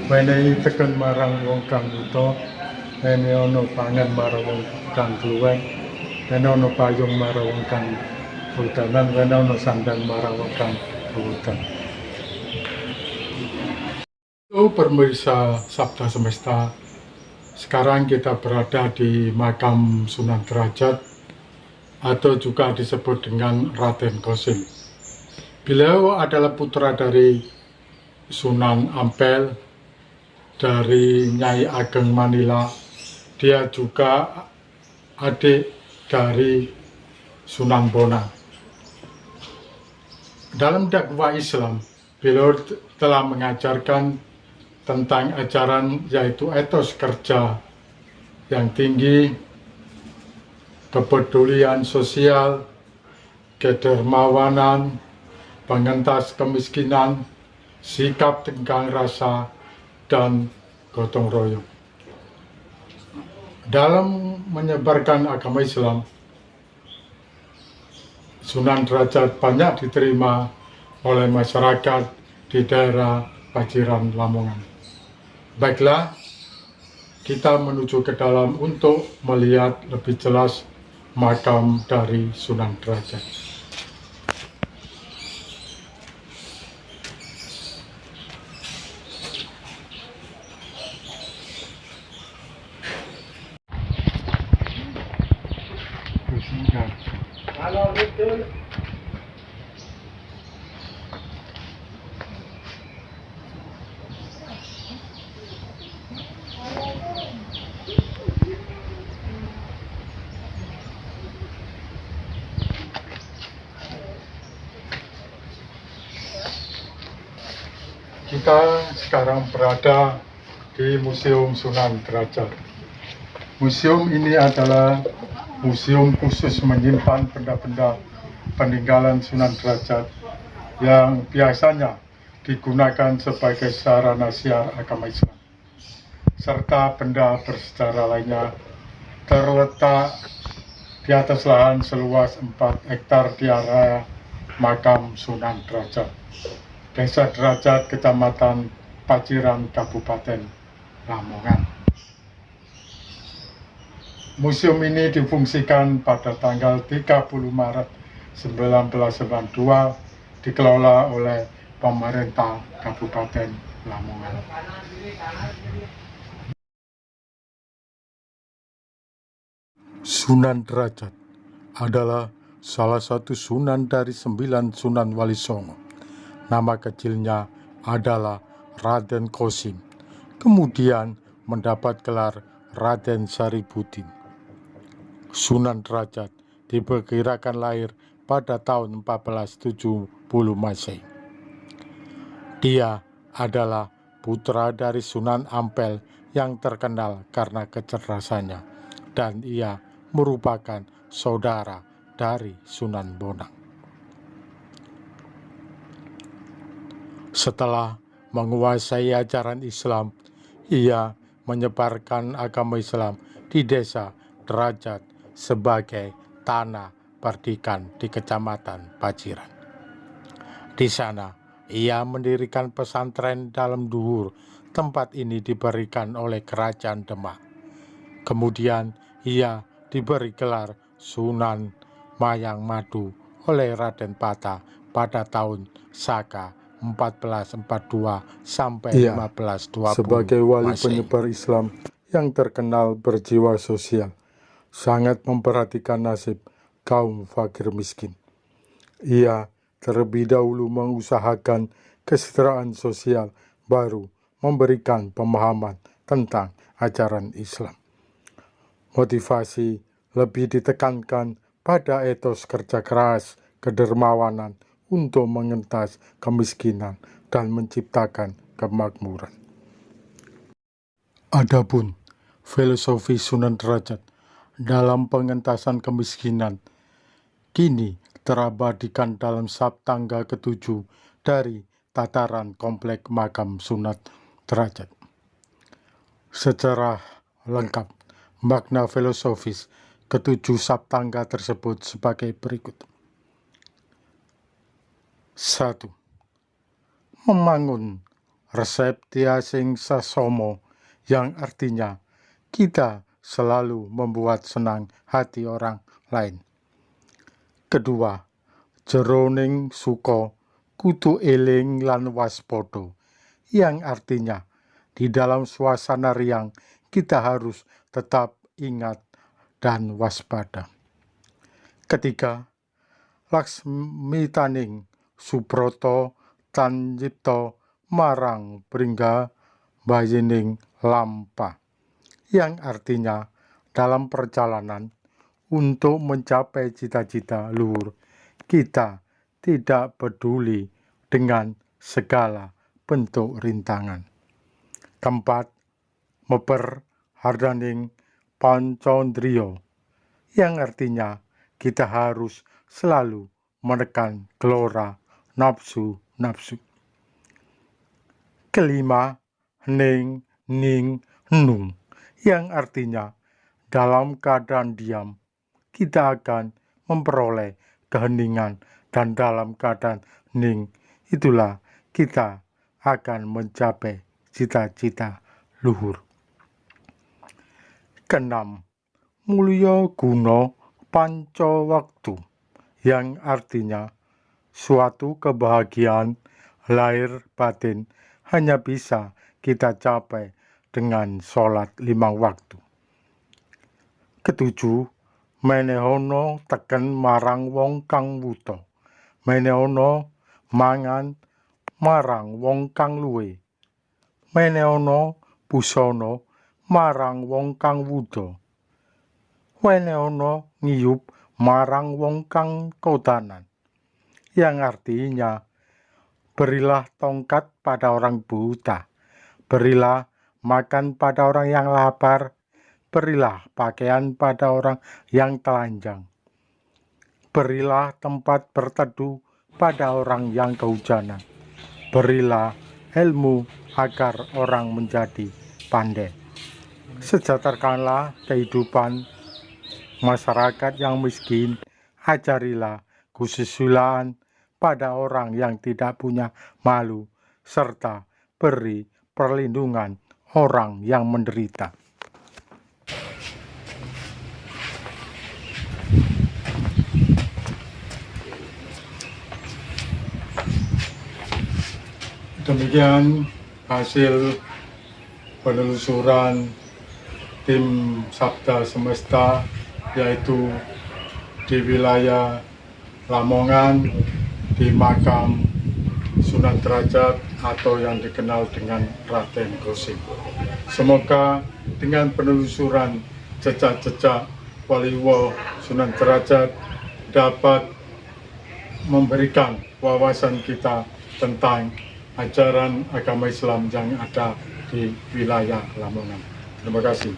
Wenehi teken marang wong kang buta, ene ana pangan marang wong kang kluwek, ene ana payung marang wong kang udanan, ene ana sandang marang wong kang udan. Pemirsa Sabda Semesta, sekarang kita berada di makam Sunan Derajat atau juga disebut dengan Raden Kosim. Beliau adalah putra dari Sunan Ampel, dari Nyai Ageng Manila. Dia juga adik dari Sunan Bonang. Dalam dakwah Islam, beliau telah mengajarkan tentang ajaran yaitu etos kerja yang tinggi, kepedulian sosial, kedermawanan, pengentas kemiskinan, sikap tenggang rasa, dan gotong royong. Dalam menyebarkan agama Islam, Sunan Derajat banyak diterima oleh masyarakat di daerah Paciran, Lamongan. Baiklah, kita menuju ke dalam untuk melihat lebih jelas makam dari Sunan Derajat. Kita sekarang berada di Museum Sunan Derajat. Museum ini adalah museum khusus menyimpan benda-benda peninggalan Sunan Derajat yang biasanya digunakan sebagai sarana siar agama Islam, serta benda bersejarah lainnya terletak di atas lahan seluas 4 hektar di area makam Sunan Derajat, Desa Derajat, Kecamatan Paciran, Kabupaten Lamongan. Museum ini difungsikan pada tanggal 30 Maret 1992, dikelola oleh pemerintah Kabupaten Lamongan. Sunan Derajat adalah salah satu sunan dari 9 Sunan Wali Songo. Nama kecilnya adalah Raden Kosim, kemudian mendapat gelar Raden Saripudin. Sunan Derajat diperkirakan lahir pada tahun 1470 Masehi. Dia adalah putra dari Sunan Ampel yang terkenal karena kecerdasannya, dan ia merupakan saudara dari Sunan Bonang. Setelah menguasai ajaran Islam, ia menyebarkan agama Islam di Desa Derajat sebagai tanah perdikan di Kecamatan Paciran. Di sana, ia mendirikan pesantren dalam Duhur. Tempat ini diberikan oleh Kerajaan Demak. Kemudian, ia diberi gelar Sunan Mayang Madu oleh Raden Pata pada tahun Saka 1442 sampai 1520 sebagai wali penyebar Islam yang terkenal berjiwa sosial, sangat memperhatikan nasib kaum fakir miskin. Ia terlebih dahulu mengusahakan kesejahteraan sosial, baru memberikan pemahaman tentang ajaran Islam. Motivasi lebih ditekankan pada etos kerja keras, kedermawanan untuk mengentas kemiskinan dan menciptakan kemakmuran. Adapun filosofi Sunan Derajat dalam pengentasan kemiskinan kini terabadikan dalam Sabtangga ke-7 dari tataran komplek makam Sunan Derajat. Secara lengkap, makna filosofis ke-7 Sabtangga tersebut sebagai berikut. 1. Membangun Reseptia sing sasomo, yang artinya kita selalu membuat senang hati orang lain. Kedua, jeroning suko kudu eling lan waspada, yang artinya di dalam suasana riang kita harus tetap ingat dan waspada. Ketiga, Laksmitaning Subroto Tanjipto marang Pringga bayining lampa, yang artinya dalam perjalanan untuk mencapai cita-cita luhur kita tidak peduli dengan segala bentuk rintangan. Keempat, meper hardaning pancondrio, yang artinya kita harus selalu menekan gelora nafsu-nafsu. Kelima, ning nung, yang artinya dalam keadaan diam kita akan memperoleh keheningan, dan dalam keadaan ning itulah kita akan mencapai cita-cita luhur. Keenam, mulya guna pancawaktu, yang artinya suatu kebahagiaan lahir batin hanya bisa kita capai dengan sholat 5 waktu. Ketujuh, menehono teken marang wong kang wuta, menehono mangan marang wong kang luwe, menehono busana marang wong kang wuda, menehono ngiyup marang wong kang kodanan, yang artinya berilah tongkat pada orang buta, berilah makan pada orang yang lapar, berilah pakaian pada orang yang telanjang, berilah tempat berteduh pada orang yang kehujanan, berilah ilmu agar orang menjadi pandai. Sejahterakanlah kehidupan masyarakat yang miskin, ajarilah kesusilaan pada orang yang tidak punya malu, serta beri perlindungan orang yang menderita. Demikian hasil penelusuran tim Sabda Semesta, yaitu di wilayah Lamongan, di makam Sunan Derajat atau yang dikenal dengan Raden Gosip. Semoga dengan penelusuran jejak-jejak Waliwo Sunan Derajat dapat memberikan wawasan kita tentang ajaran agama Islam yang ada di wilayah Lamongan. Terima kasih.